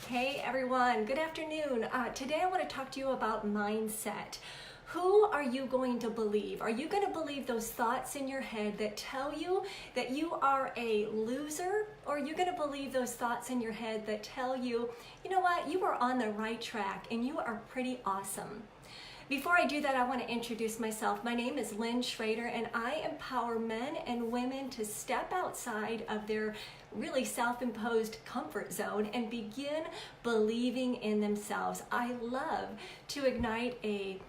Hey everyone, good afternoon. Today I want to talk to you about mindset. Who are you going to believe? Are you going to believe those thoughts in your head that tell you that you are a loser? Or are you going to believe those thoughts in your head that tell you, you know what, you are on the right track and you are pretty awesome? Before I do that, I want to introduce myself. My name is Lynn Schrader, and I empower men and women to step outside of their really self-imposed comfort zone and begin believing in themselves. I love to ignite a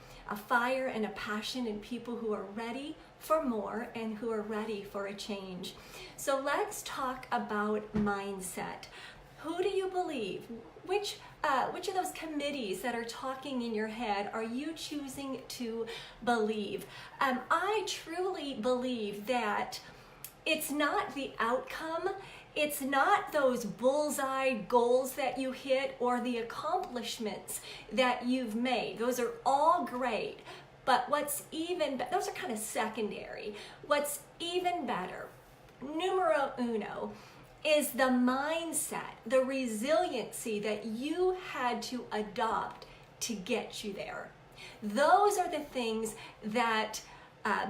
fire and a passion in people who are ready for more and who are ready for a change. So let's talk about mindset. Who do you believe? Which of those committees that are talking in your head are you choosing to believe? I truly believe that it's not the outcome, it's not those bullseye goals that you hit or the accomplishments that you've made. Those are all great, but those are kind of secondary. What's even better, numero uno, is the mindset, the resiliency that you had to adopt to get you there. Those are the things that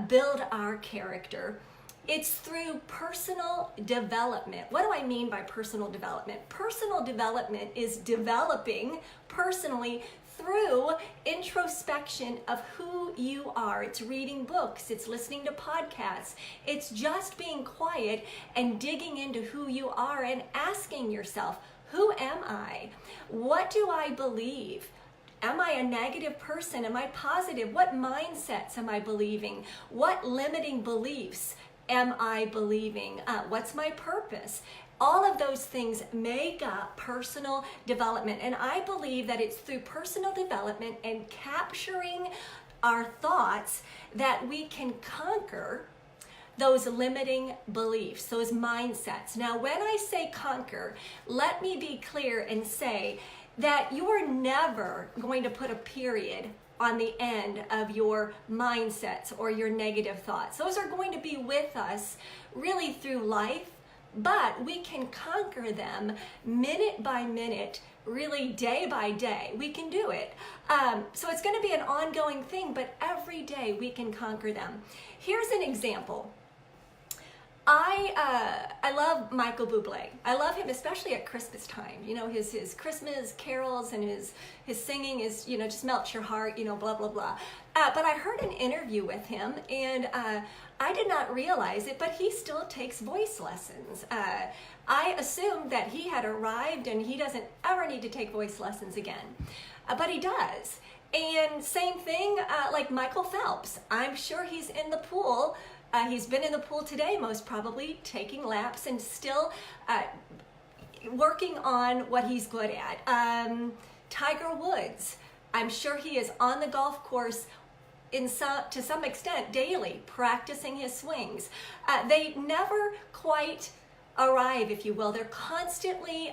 build our character. It's through personal development. What do I mean by personal development? Personal development is developing personally through introspection of who you are. It's reading books, it's listening to podcasts, it's just being quiet and digging into who you are and asking yourself, who am I? What do I believe? Am I a negative person? Am I positive? What mindsets am I believing? What limiting beliefs am I believing? What's my purpose? All of those things make up personal development. And I believe that it's through personal development and capturing our thoughts that we can conquer those limiting beliefs, those mindsets. Now, when I say conquer, let me be clear and say that you are never going to put a period on the end of your mindsets or your negative thoughts. Those are going to be with us really through life, but we can conquer them minute by minute, really day by day. We can do it. So it's going to be an ongoing thing, but every day we can conquer them. Here's an example. I love Michael Bublé. I love him, especially at Christmas time. You know, his Christmas carols and his singing is, just melts your heart, blah, blah, blah. But I heard an interview with him, and I did not realize it, but he still takes voice lessons. I assumed that he had arrived and he doesn't ever need to take voice lessons again, but he does. And same thing like Michael Phelps. I'm sure he's in the pool. He's been in the pool today, most probably, taking laps and still working on what he's good at. Tiger Woods, I'm sure he is on the golf course to some extent daily, practicing his swings. They never quite arrive, if you will. They're constantly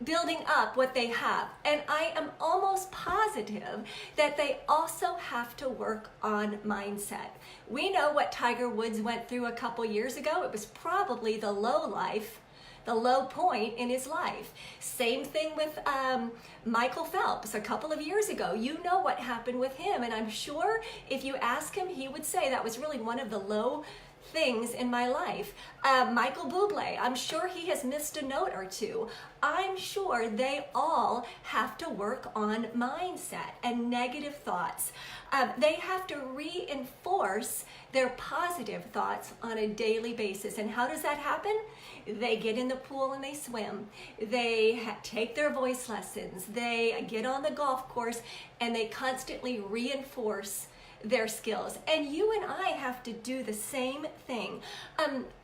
building up what they have. And I am almost positive that they also have to work on mindset. We know what Tiger Woods went through a couple years ago. It was probably the low point in his life. Same thing with Michael Phelps a couple of years ago. You know what happened with him, and I'm sure if you ask him, he would say that was really one of the low things in my life. Michael Bublé, I'm sure he has missed a note or two. I'm sure they all have to work on mindset and negative thoughts. They have to reinforce their positive thoughts on a daily basis. And how does that happen? They get in the pool and they swim. They take their voice lessons. They get on the golf course and they constantly reinforce their skills. And you and I have to do the same thing.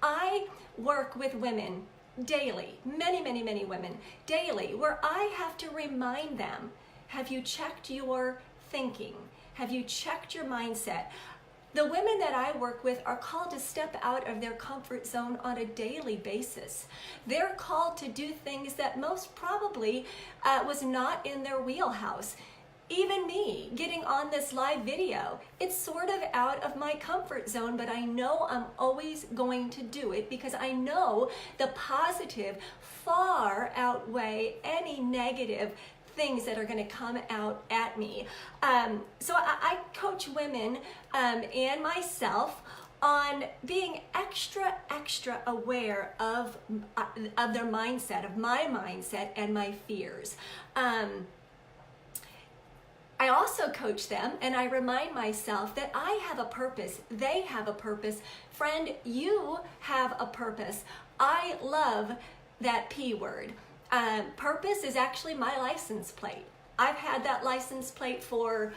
I work with women daily, many women daily, where I have to remind them, have you checked your thinking? Have you checked your mindset? The women that I work with are called to step out of their comfort zone on a daily basis. They're called to do things that most probably was not in their wheelhouse. Even me getting on this live video, it's sort of out of my comfort zone, but I know I'm always going to do it because I know the positive far outweigh any negative things that are going to come out at me. So I coach women and myself on being extra aware of their mindset, of my mindset and my fears. I also coach them and I remind myself that I have a purpose. They have a purpose. Friend, you have a purpose. I love that P word. Purpose is actually my license plate. I've had that license plate for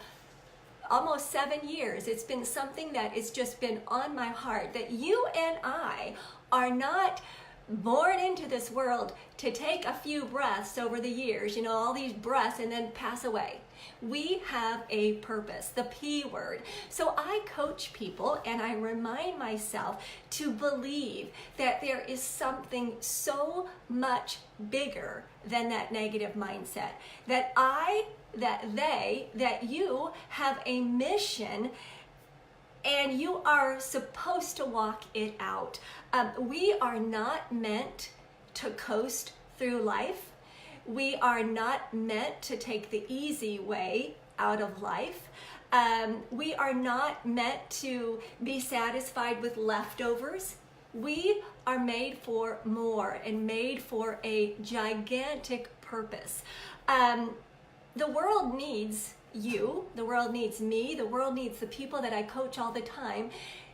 almost 7 years. It's been something that has just been on my heart, that you and I are not born into this world to take a few breaths over the years, all these breaths, and then pass away. We have a purpose, the P word. So I coach people and I remind myself to believe that there is something so much bigger than that negative mindset, that you have a mission and you are supposed to walk it out. We are not meant to coast through life. We are not meant to take the easy way out of life. We are not meant to be satisfied with leftovers. We are made for more and made for a gigantic purpose. The world needs you, the world needs me, the world needs the people that I coach all the time.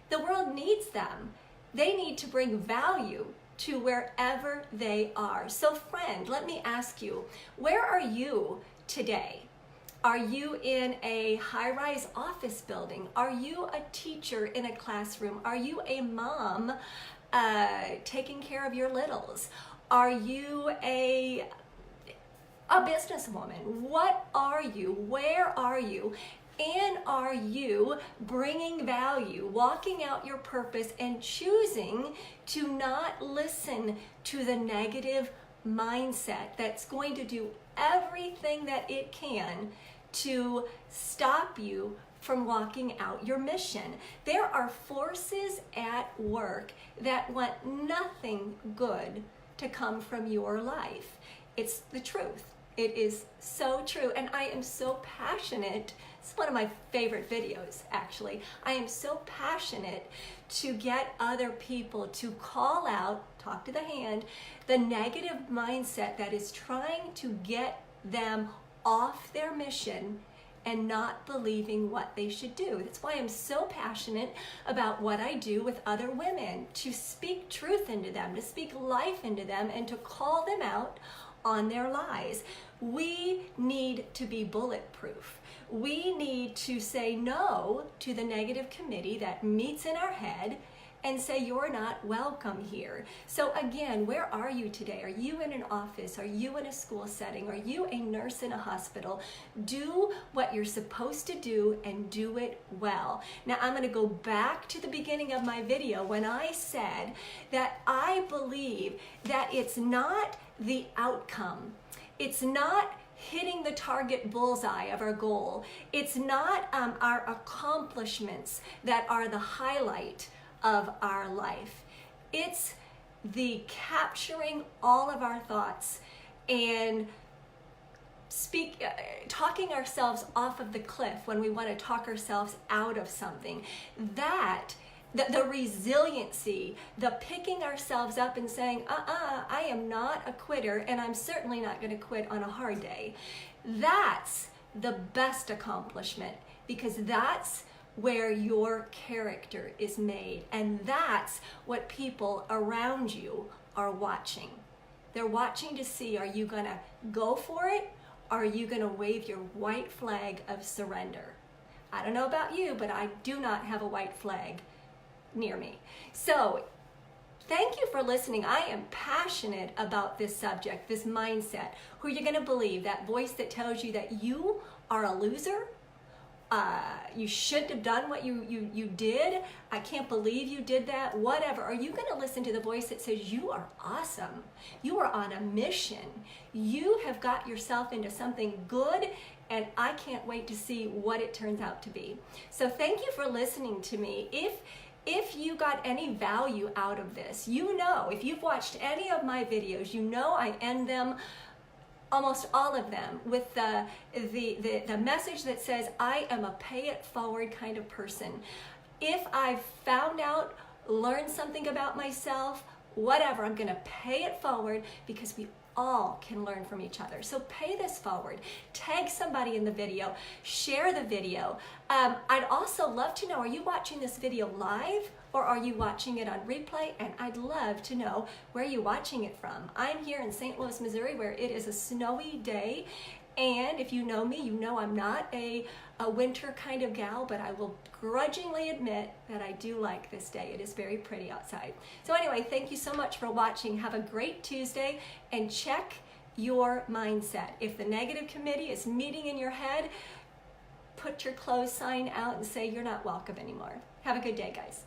The world needs them. They need to bring value to wherever they are. So friend, let me ask you, where are you today? Are you in a high-rise office building? Are you a teacher in a classroom? Are you a mom taking care of your littles? Are you a businesswoman? What are you? Where are you? And are you bringing value, walking out your purpose, and choosing to not listen to the negative mindset that's going to do everything that it can to stop you from walking out your mission? There are forces at work that want nothing good to come from your life. It's the truth. It is so true, and I am so passionate. It's one of my favorite videos, actually. I am so passionate to get other people to call out, talk to the hand, the negative mindset that is trying to get them off their mission and not believing what they should do. That's why I'm so passionate about what I do with other women, to speak truth into them, to speak life into them, and to call them out on their lies. We need to be bulletproof. We need to say no to the negative committee that meets in our head and say, you're not welcome here. So again, where are you today? Are you in an office? Are you in a school setting? Are you a nurse in a hospital? Do what you're supposed to do and do it well. Now I'm going to go back to the beginning of my video when I said that I believe that it's not the outcome. It's not hitting the target bullseye of our goal. It's not our accomplishments that are the highlight of our life. It's the capturing all of our thoughts and talking ourselves off of the cliff when we want to talk ourselves out of something. The resiliency, the picking ourselves up and saying, I am not a quitter, and I'm certainly not going to quit on a hard day. That's the best accomplishment, because that's where your character is made, and that's what people around you are watching. They're watching to see, are you going to go for it? Or are you going to wave your white flag of surrender? I don't know about you, but I do not have a white flag near me. So thank you for listening. I am passionate about this subject, this mindset. Who are you going to believe? That voice that tells you that you are a loser, you shouldn't have done what you did. I can't believe you did that. Whatever. Are you going to listen to the voice that says you are awesome? You are on a mission. You have got yourself into something good, and I can't wait to see what it turns out to be. So thank you for listening to me. If you got any value out of this, you know, if you've watched any of my videos, you know I end them, almost all of them, with the message that says, I am a pay it forward kind of person. If I've found out, learned something about myself, whatever, I'm gonna pay it forward, because we all can learn from each other. So pay this forward. Tag somebody in the video. Share the video. I'd also love to know, are you watching this video live or are you watching it on replay? And I'd love to know where you're watching it from. I'm here in St. Louis, Missouri, where it is a snowy day. And if you know me, you know I'm not a winter kind of gal, but I will grudgingly admit that I do like this day. It is very pretty outside. So anyway, thank you so much for watching. Have a great Tuesday, and check your mindset. If the negative committee is meeting in your head, put your closed sign out and say you're not welcome anymore. Have a good day, guys.